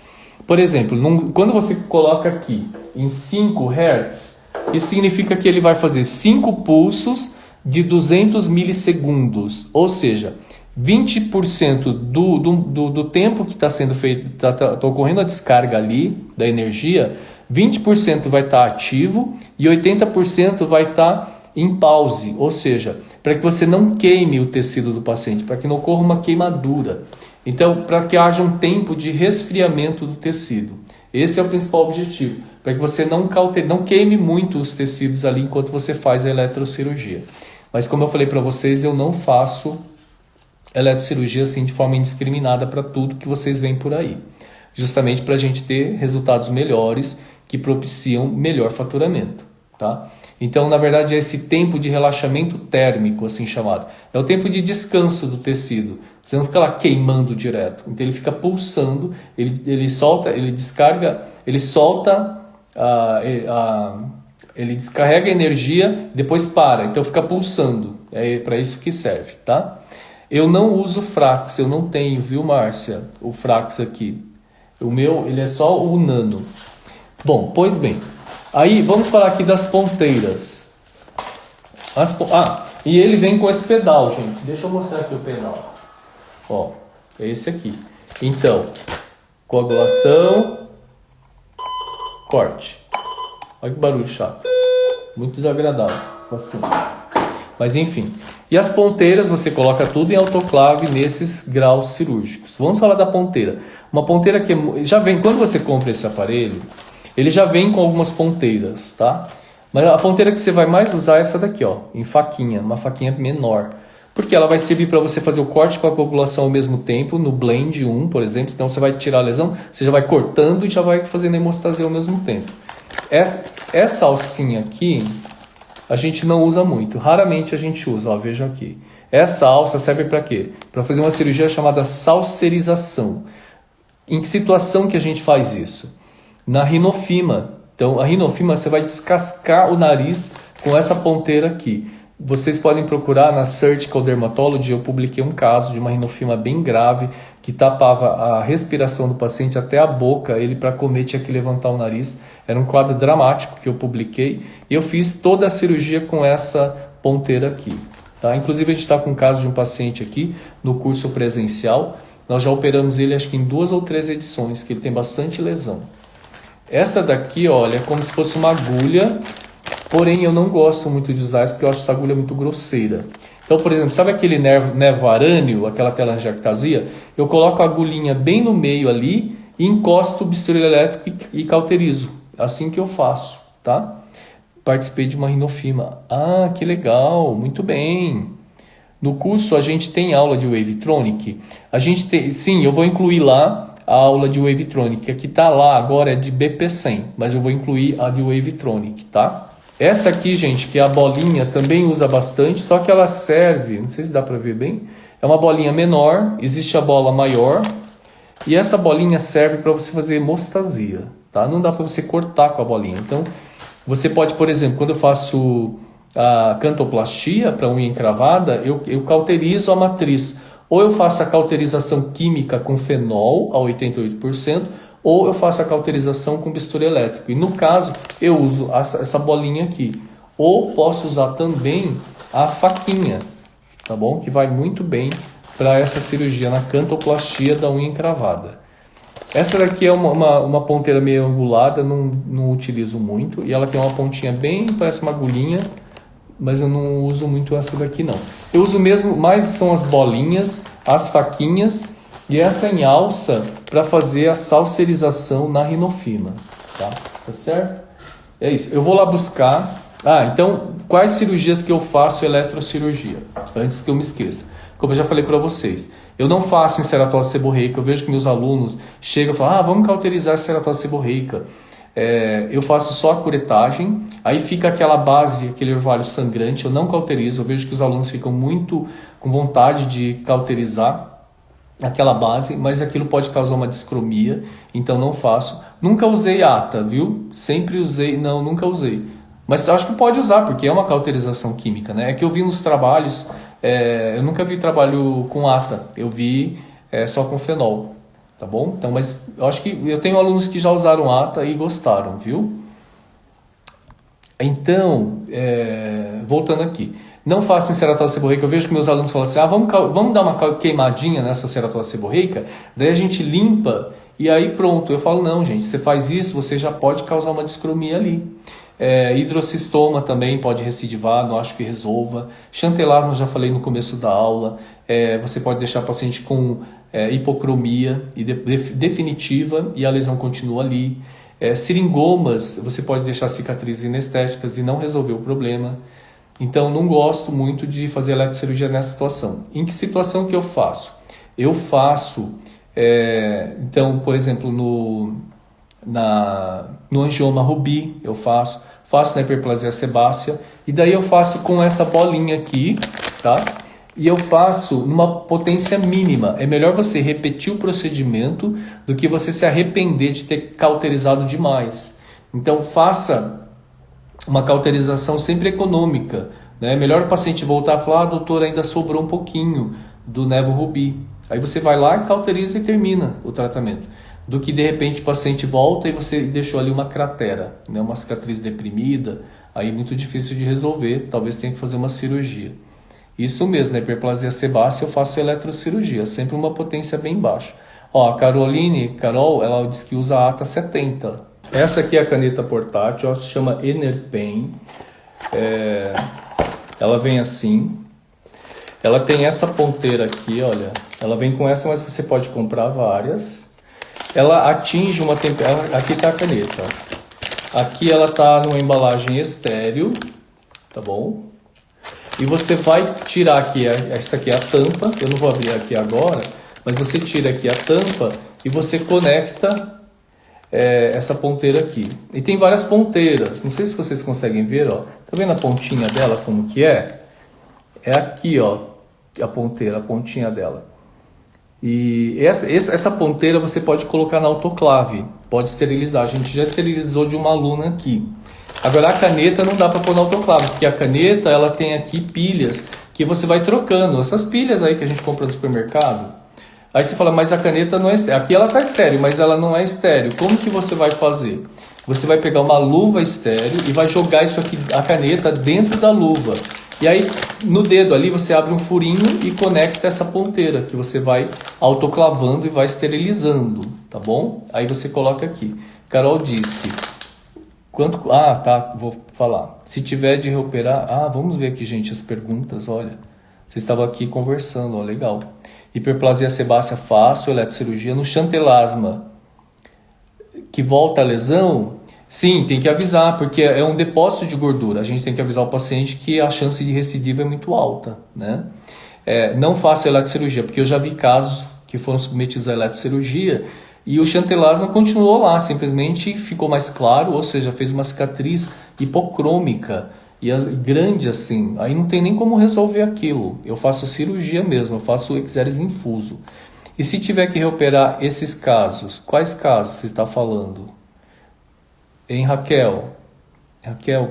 Por exemplo, quando você coloca aqui em 5 Hz, isso significa que ele vai fazer 5 pulsos de 200 milissegundos, ou seja, 20% do tempo que está sendo feito, está ocorrendo a descarga ali da energia, 20% vai estar ativo e 80% vai estar em pause, ou seja, para que você não queime o tecido do paciente, para que não ocorra uma queimadura. Então, para que haja um tempo de resfriamento do tecido. Esse é o principal objetivo, para que você não queime muito os tecidos ali enquanto você faz a eletrocirurgia. Mas como eu falei para vocês, eu não faço eletrocirurgia assim de forma indiscriminada para tudo que vocês veem por aí. Justamente para a gente ter resultados melhores que propiciam melhor faturamento. tá? Então, na verdade, é esse tempo de relaxamento térmico, assim chamado. É o tempo de descanso do tecido. Você não fica lá queimando direto. Então, ele fica pulsando, ele solta, ele descarga, ele solta, ele descarrega a energia, depois para. Então, fica pulsando. É para isso que serve, tá? Eu não uso Frax, eu não tenho, viu, Márcia? O Frax aqui. O meu, ele é só o nano. Bom, pois bem. Aí, vamos falar aqui das ponteiras. E ele vem com esse pedal, gente. Deixa eu mostrar aqui o pedal. Ó, é esse aqui. Então, coagulação, corte. Olha que barulho chato. Muito desagradável. Assim. Mas enfim. E as ponteiras, você coloca tudo em autoclave nesses graus cirúrgicos. Vamos falar da ponteira. Uma ponteira que já vem, quando você compra esse aparelho, ele já vem com algumas ponteiras, tá? Mas a ponteira que você vai mais usar é essa daqui, ó, em faquinha, uma faquinha menor. Porque ela vai servir para você fazer o corte com a coagulação ao mesmo tempo, no blend 1, por exemplo. Senão você vai tirar a lesão, você já vai cortando e já vai fazendo hemostasia ao mesmo tempo. Essa alcinha aqui, a gente não usa muito. Raramente a gente usa, ó, veja aqui. Essa alça serve para quê? Para fazer uma cirurgia chamada salserização. Em que situação que a gente faz isso? Na rinofima. Então, a rinofima, você vai descascar o nariz com essa ponteira aqui. Vocês podem procurar na Surgical Dermatology, eu publiquei um caso de uma rinofima bem grave, que tapava a respiração do paciente até a boca, ele para comer tinha que levantar o nariz. Era um quadro dramático que eu publiquei, e eu fiz toda a cirurgia com essa ponteira aqui. Tá? Inclusive, a gente está com um caso de um paciente aqui, no curso presencial, nós já operamos ele acho que em 2 ou 3 edições, que ele tem bastante lesão. Essa daqui, olha, é como se fosse uma agulha, porém eu não gosto muito de usar isso porque eu acho essa agulha muito grosseira. Então, por exemplo, sabe aquele nervo arâneo, aquela telangiectasia? Eu coloco a agulhinha bem no meio ali e encosto o bisturi elétrico e cauterizo. Assim que eu faço, tá? Participei de uma rinofima. Ah, que legal, muito bem. No curso a gente tem aula de Wavetronic. A gente tem, sim, eu vou incluir lá a aula de Wavetronic. A que está lá agora é de BP100, mas eu vou incluir a de Wavetronic, tá? Essa aqui, gente, que é a bolinha, também usa bastante, só que ela serve, não sei se dá para ver bem, é uma bolinha menor, existe a bola maior, e essa bolinha serve para você fazer hemostasia, tá? Não dá para você cortar com a bolinha. Então, você pode, por exemplo, quando eu faço a cantoplastia para unha encravada, eu cauterizo a matriz. Ou eu faço a cauterização química com fenol a 88%, ou eu faço a cauterização com bisturi elétrico. E no caso, eu uso essa bolinha aqui. Ou posso usar também a faquinha, tá bom? Que vai muito bem para essa cirurgia na cantoplastia da unha encravada. Essa daqui é uma ponteira meio angulada, não utilizo muito. E ela tem uma pontinha bem, parece uma agulhinha, mas eu não uso muito essa daqui não. Eu uso mesmo, mais são as bolinhas, as faquinhas e essa em alça para fazer a salserização na rinofima, tá certo? É isso, eu vou lá buscar. Então, quais cirurgias que eu faço eletrocirurgia? Antes que eu me esqueça. Como eu já falei para vocês, eu não faço em ceratose seborreica. Eu vejo que meus alunos chegam e falam, vamos cauterizar a ceratose seborreica. Eu faço só a curetagem, aí fica aquela base, aquele orvalho sangrante, eu não cauterizo. Eu vejo que os alunos ficam muito com vontade de cauterizar aquela base, mas aquilo pode causar uma discromia, então não faço. Nunca usei ATA, viu? Sempre usei, nunca usei. Mas acho que pode usar, porque é uma cauterização química, né? É que eu vi nos trabalhos, eu nunca vi trabalho com ATA, eu vi só com fenol. Tá bom? Então, mas eu acho que eu tenho alunos que já usaram ATA e gostaram, viu? Então, voltando aqui. Não façam ceratose seborreica. Eu vejo que meus alunos falam assim, vamos dar uma queimadinha nessa ceratose seborreica, daí a gente limpa e aí pronto. Eu falo, não, gente, você faz isso, você já pode causar uma discromia ali. Hidrocistoma também pode recidivar, não acho que resolva. Chantelar, eu já falei no começo da aula. Você pode deixar o paciente com hipocromia definitiva e a lesão continua ali. Seringomas, você pode deixar cicatrizes inestéticas e não resolver o problema. Então, não gosto muito de fazer eletrocirurgia nessa situação. Em que situação que eu faço? Eu faço, então, por exemplo, no angioma Ruby, eu faço faço na hiperplasia sebácea, e daí eu faço com essa bolinha aqui, tá? E eu faço numa potência mínima. É melhor você repetir o procedimento do que você se arrepender de ter cauterizado demais. Então faça uma cauterização sempre econômica, né? É melhor o paciente voltar e falar, doutor, ainda sobrou um pouquinho do Nevo Rubi. Aí você vai lá, cauteriza e termina o tratamento. Do que de repente o paciente volta e você deixou ali uma cratera, né? Uma cicatriz deprimida, aí muito difícil de resolver, talvez tenha que fazer uma cirurgia. Isso mesmo, na hiperplasia sebácea eu faço eletrocirurgia, sempre uma potência bem baixa. Ó, a Carol, ela diz que usa a ATA 70. Essa aqui é a caneta portátil, ela se chama Enerpen. Ela vem assim. Ela tem essa ponteira aqui, olha. Ela vem com essa, mas você pode comprar várias. Ela atinge uma temperatura... Aqui está a caneta. Aqui ela está numa embalagem estéreo, tá bom? E você vai tirar aqui, essa aqui é a tampa, eu não vou abrir aqui agora, mas você tira aqui a tampa e você conecta essa ponteira aqui. E tem várias ponteiras, não sei se vocês conseguem ver, ó. Tá vendo a pontinha dela como que é? É aqui, ó, a ponteira, a pontinha dela. E essa ponteira você pode colocar na autoclave, pode esterilizar. A gente já esterilizou de uma aluna aqui. Agora a caneta não dá para pôr na autoclave, porque a caneta ela tem aqui pilhas que você vai trocando. Essas pilhas aí que a gente compra no supermercado. Aí você fala, mas a caneta não é estéreo. Aqui ela está estéreo, mas ela não é estéreo. Como que você vai fazer? Você vai pegar uma luva estéreo e vai jogar isso aqui, a caneta, dentro da luva. E aí no dedo ali você abre um furinho e conecta essa ponteira que você vai autoclavando e vai esterilizando, tá bom? Aí você coloca aqui. Carol disse... tá, vou falar. Se tiver de reoperar... vamos ver aqui, gente, as perguntas, olha. Vocês estavam aqui conversando, ó, legal. Hiperplasia sebácea fácil, eletrocirurgia. No chantelasma, que volta a lesão, sim, tem que avisar, porque é um depósito de gordura. A gente tem que avisar o paciente que a chance de recidiva é muito alta, né? Não faço eletrocirurgia, porque eu já vi casos que foram submetidos à eletrocirurgia e o chantelasma continuou lá, simplesmente ficou mais claro, ou seja, fez uma cicatriz hipocrômica e grande assim. Aí não tem nem como resolver aquilo. Eu faço cirurgia mesmo, eu faço exeres infuso. E se tiver que reoperar esses casos, quais casos você está falando? Em Raquel,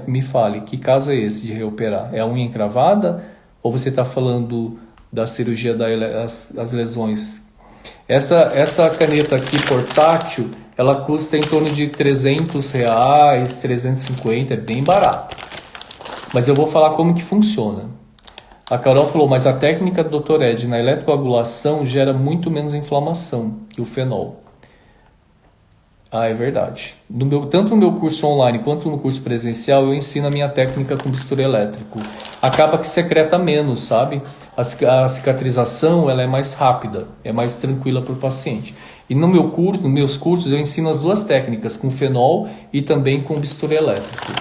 me fale, que caso é esse de reoperar? É a unha encravada ou você está falando da cirurgia das lesões? Essa caneta aqui portátil, ela custa em torno de R$300, R$350, é bem barato. Mas eu vou falar como que funciona. A Carol falou, mas a técnica do Dr. Ed na eletrocoagulação gera muito menos inflamação que o fenol. É verdade. Tanto no meu curso online quanto no curso presencial, eu ensino a minha técnica com bisturi elétrico. Acaba que secreta menos, sabe? A cicatrização ela é mais rápida, é mais tranquila para o paciente. E no meu curso, nos meus cursos, eu ensino as duas técnicas, com fenol e também com bisturi elétrico.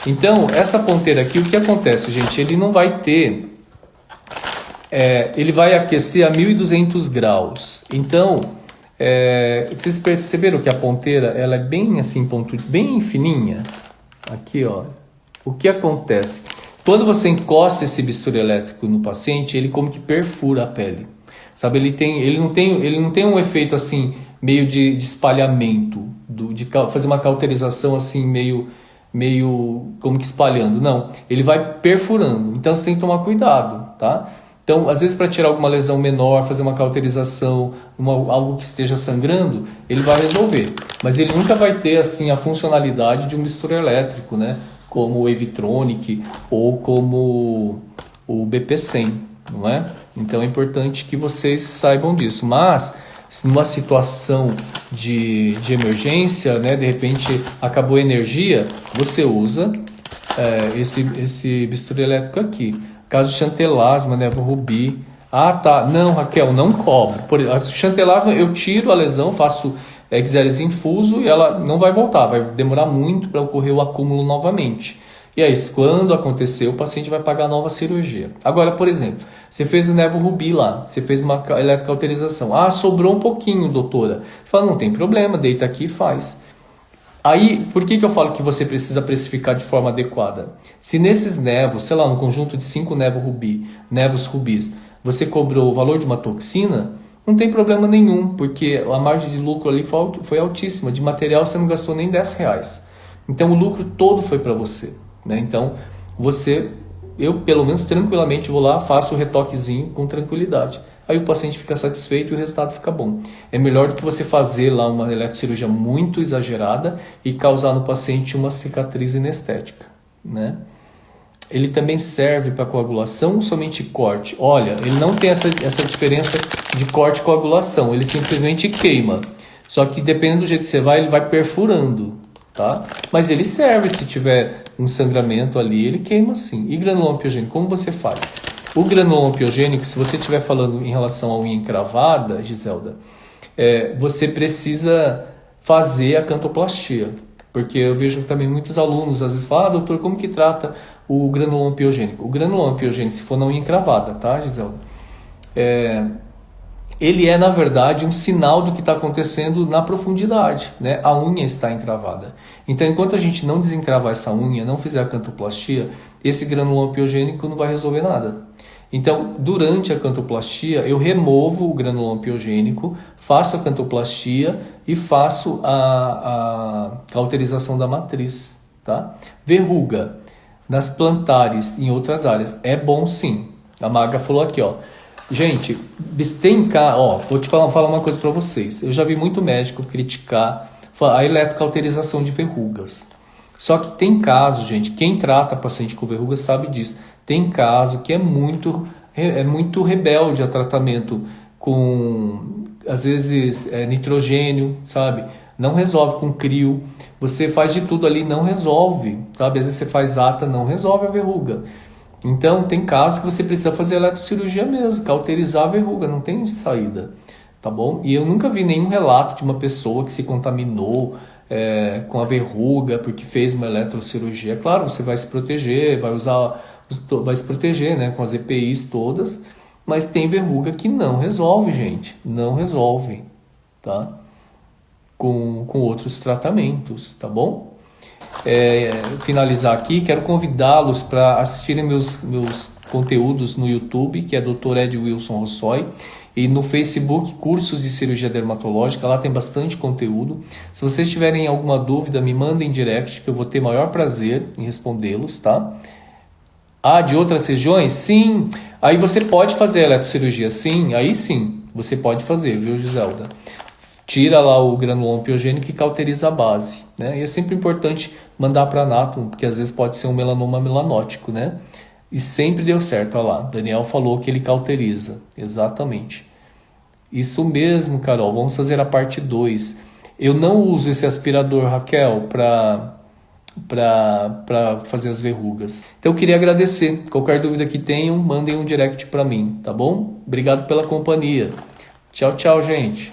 Então, essa ponteira aqui, o que acontece, gente? Ele não vai ter... ele vai aquecer a 1200 graus. Então... vocês perceberam que a ponteira ela é bem assim, bem fininha? Aqui, ó. O que acontece? Quando você encosta esse bisturi elétrico no paciente, ele como que perfura a pele. Sabe, ele não tem um efeito assim, meio de espalhamento, de fazer uma cauterização assim, meio como que espalhando. Não, ele vai perfurando. Então você tem que tomar cuidado, tá? Então, às vezes, para tirar alguma lesão menor, fazer uma cauterização, algo que esteja sangrando, ele vai resolver. Mas ele nunca vai ter assim, a funcionalidade de um bisturi elétrico, né? Como o Evitronic ou como o BP100, não é? Então, é importante que vocês saibam disso. Mas, numa situação de emergência, né? De repente, acabou a energia, você usa esse bisturi elétrico aqui. Caso de chantelasma, Nevo Rubi. Tá. Não, Raquel, não cobro. Por chantelasma, eu tiro a lesão, faço exeres infuso e ela não vai voltar. Vai demorar muito para ocorrer o acúmulo novamente. E aí, quando acontecer, o paciente vai pagar nova cirurgia. Agora, por exemplo, você fez o Nevo Rubi lá, você fez uma eletrocauterização. Sobrou um pouquinho, doutora. Você fala, não tem problema, deita aqui e faz. Aí, por que eu falo que você precisa precificar de forma adequada? Se nesses nevos, sei lá, um conjunto de 5 nevos rubis, você cobrou o valor de uma toxina, não tem problema nenhum, porque a margem de lucro ali foi altíssima. De material você não gastou nem R$10. Então o lucro todo foi para você, né? Então eu pelo menos tranquilamente vou lá, faço o retoquezinho com tranquilidade. Aí o paciente fica satisfeito e o resultado fica bom. É melhor do que você fazer lá uma eletrocirurgia muito exagerada e causar no paciente uma cicatriz inestética, né? Ele também serve para coagulação ou somente corte? Olha, ele não tem essa diferença de corte e coagulação, ele simplesmente queima. Só que dependendo do jeito que você vai, ele vai perfurando, tá? Mas ele serve se tiver um sangramento ali, ele queima sim. E granuloma piogênico, como você faz? O granuloma piogênico, se você estiver falando em relação à unha encravada, Giselda, você precisa fazer a cantoplastia. Porque eu vejo também muitos alunos às vezes falam, doutor, como que trata o granuloma piogênico? O granuloma piogênico, se for na unha encravada, tá, Giselda? Ele é, na verdade, um sinal do que está acontecendo na profundidade, né? A unha está encravada. Então, enquanto a gente não desencravar essa unha, não fizer a cantoplastia, esse granuloma piogênico não vai resolver nada. Então, durante a cantoplastia, eu removo o granuloma piogênico, faço a cantoplastia e faço a cauterização da matriz, tá? Verruga nas plantares em outras áreas. É bom sim. A Maga falou aqui, ó. Gente, tem cá, ó, vou te falar uma coisa para vocês. Eu já vi muito médico criticar a eletrocauterização de verrugas. Só que tem caso, gente, quem trata paciente com verrugas sabe disso. Tem caso que é muito rebelde a tratamento com, às vezes, nitrogênio, sabe? Não resolve com crio. Você faz de tudo ali, não resolve, sabe? Às vezes você faz ata, não resolve a verruga. Então, tem casos que você precisa fazer eletrocirurgia mesmo, cauterizar a verruga, não tem saída, tá bom? E eu nunca vi nenhum relato de uma pessoa que se contaminou com a verruga porque fez uma eletrocirurgia. Claro, você vai se proteger, vai se proteger, né, com as EPIs todas, mas tem verruga que não resolve, gente, não resolve, tá? Com outros tratamentos, tá bom? Finalizar aqui, quero convidá-los para assistirem meus conteúdos no YouTube, que é Dr. Ed Wilson Rossoy, e no Facebook, Cursos de Cirurgia Dermatológica, lá tem bastante conteúdo. Se vocês tiverem alguma dúvida, me mandem direct, que eu vou ter maior prazer em respondê-los, tá? De outras regiões? Sim! Aí você pode fazer a eletrocirurgia, sim, aí sim, você pode fazer, viu, Giselda? Tira lá o granuloma piogênico e cauteriza a base, né? E é sempre importante mandar para anátomo, porque às vezes pode ser um melanoma melanótico, né? E sempre deu certo, olha lá. Daniel falou que ele cauteriza, exatamente. Isso mesmo, Carol, vamos fazer a parte 2. Eu não uso esse aspirador, Raquel, para fazer as verrugas. Então eu queria agradecer. Qualquer dúvida que tenham, mandem um direct para mim, tá bom? Obrigado pela companhia. Tchau, tchau, gente.